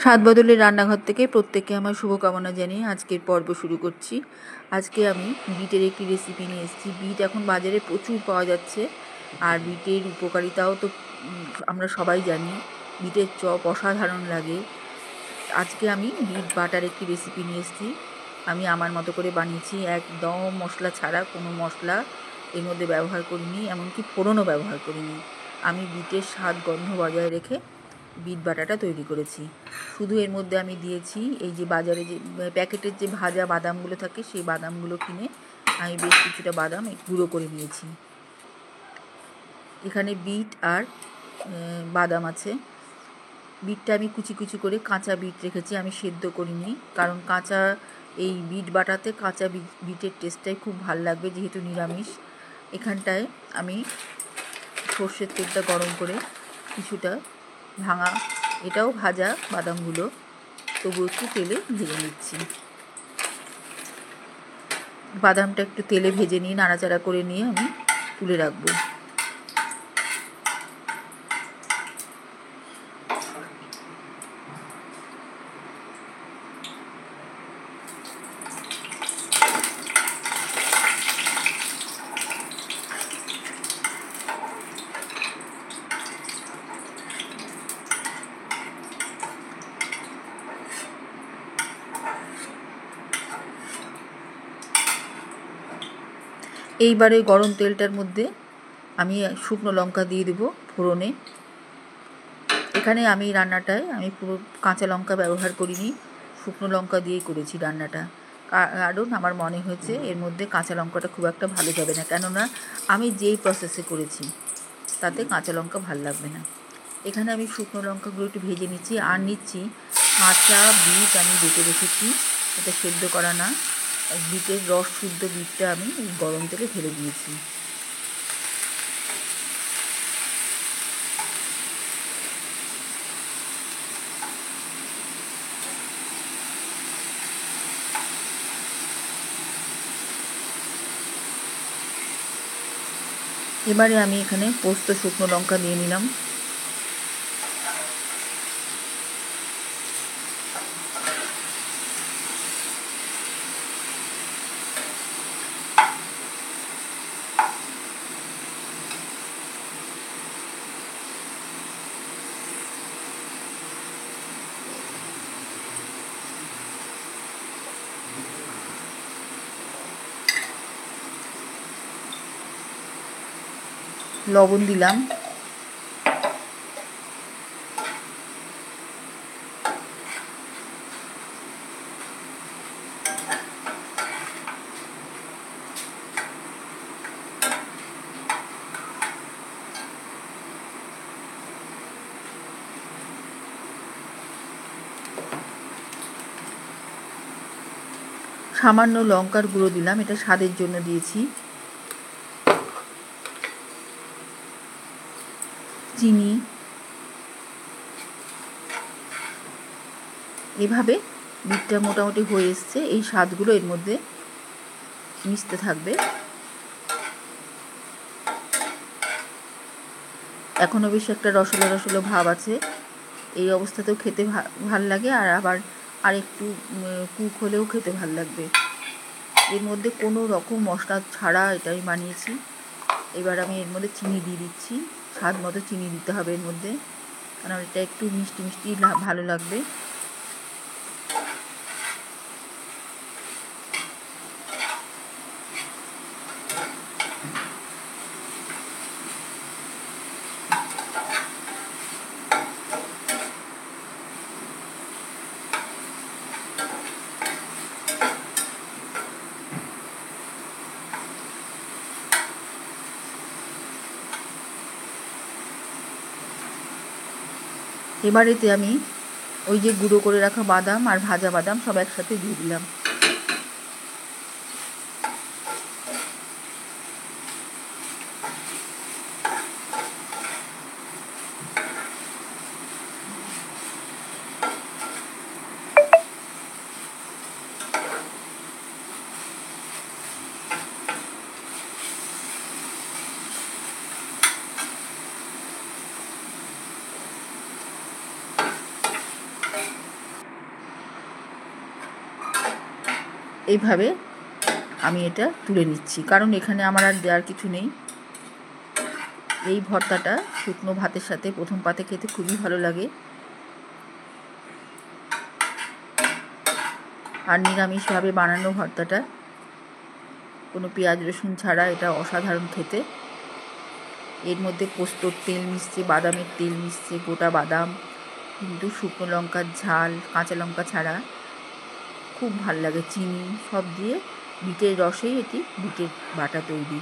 স্বাদ বদলের রান্নাঘর থেকে প্রত্যেককে আমার শুভকামনা জানিয়ে আজকের পর্ব শুরু করছি। আজকে আমি বিটের একটি রেসিপি নিয়ে এসেছি। বিট এখন বাজারে প্রচুর পাওয়া যাচ্ছে, আর বিটের উপকারিতাও তো আমরা সবাই জানি। বিটের চপ অসাধারণ লাগে। আজকে আমি বিট বাটার একটি রেসিপি নিয়ে এসেছি। আমি আমার মতো করে বানিয়েছি, একদম মশলা ছাড়া, কোনো মশলা এর মধ্যে ব্যবহার করিনি, এমনকি ফোড়নও ব্যবহার করিনি। আমি বিটের স্বাদ গন্ধ বজায় রেখে বিট বাটাটা তৈরি করেছি। শুধু এর মধ্যে আমি দিয়েছি এই যে বাজারে যে প্যাকেটের যে ভাজা বাদামগুলো থাকে, সেই বাদামগুলো কিনে আমি বেশ কিছুটা বাদাম গুঁড়ো করে নিয়েছি। এখানে বিট আর বাদাম আছে। বিটটা আমি কুচি কুচি করে কাঁচা বিট রেখেছি, আমি সেদ্ধ করিনি, কারণ কাঁচা এই বিট বাটাতে কাঁচা বিটের টেস্টটাই খুব ভালো লাগবে, যেহেতু নিরামিষ। এখানটায় আমি সর্ষের তেলটা গরম করে কিছুটা ভাঙা, এটাও ভাজা বাদামগুলো তবু একটু তেলে ভেজে নিচ্ছি। বাদামটা একটু তেলে ভেজে নিয়ে নাড়াচাড়া করে নিয়ে আমি তুলে রাখবো। এইবারে গরম তেলটার মধ্যে আমি শুকনো লঙ্কা দিয়ে দেবো ফোড়নে। এখানে আমি রান্নাটায় আমি পুরো কাঁচা লঙ্কা ব্যবহার করিনি, শুকনো লঙ্কা দিয়েই করেছি রান্নাটা। কারণ আমার মনে হয়েছে এর মধ্যে কাঁচা লঙ্কাটা খুব একটা ভালো যাবে না, কেননা আমি যেই প্রসেসে করেছি তাতে কাঁচা লঙ্কা ভালো লাগবে না। এখানে আমি শুকনো লঙ্কাগুলো একটু ভেজে নিচ্ছি, আর নিচ্ছি কাঁচা বিট। আমি বেটে রেখেছি, এটা সেদ্ধ করা না, বিটের রস শুদ্ধ বিটটা আমি গরম তেলে ঢেলে দিয়েছি। এবারে আমি এখানে পোস্ত শুকনো লঙ্কা দিয়ে নিলাম। লবণ দিলাম, সামান্য লঙ্কার গুঁড়ো দিলাম, এটা স্বাদের জন্য দিয়েছি। চিনি, এভাবে বিটটা মোটামুটি হয়ে এসছে। এই স্বাদগুলো এর মধ্যে মিশতে থাকবে। এখনও বেশ একটা রসলো রসলো ভাব আছে, এই অবস্থাতেও খেতে ভাল লাগে, আর আবার একটু কুক হলেও খেতে ভাল লাগবে। এর মধ্যে কোনো রকম মশলা ছাড়া এটা আমি বানিয়েছি। এবার আমি এর মধ্যে চিনি দিয়ে দিচ্ছি, স্বাদ মতো চিনি দিতে হবে এর মধ্যে, কারণ এটা একটু মিষ্টি মিষ্টি ভালো লাগবে। এবারেতে আমি ওই যে গুঁড়ো করে রাখা বাদাম আর ভাজা বাদাম সব একসাথে দিয়ে দিলাম। এইভাবে আমি এটা তুলে নিচ্ছি, কারণ এখানে আমার আর দেওয়ার কিছু নেই। এই ভর্তাটা শুকনো ভাতের সাথে প্রথম পাতে খেতে খুবই ভালো লাগে, আর নিরামিষভাবে বানানো ভর্তাটা কোনো পেঁয়াজ রসুন ছাড়া এটা অসাধারণ খেতে। এর মধ্যে পোস্তর তেল মিশছে, বাদামের তেল মিশছে, গোটা বাদাম, কিন্তু শুকনো লঙ্কার ঝাল, কাঁচা লঙ্কা ছাড়া খুব ভাল লাগে। চিনি সব দিয়ে বিটের রসেই এটি বিটের বাটা তৈরি।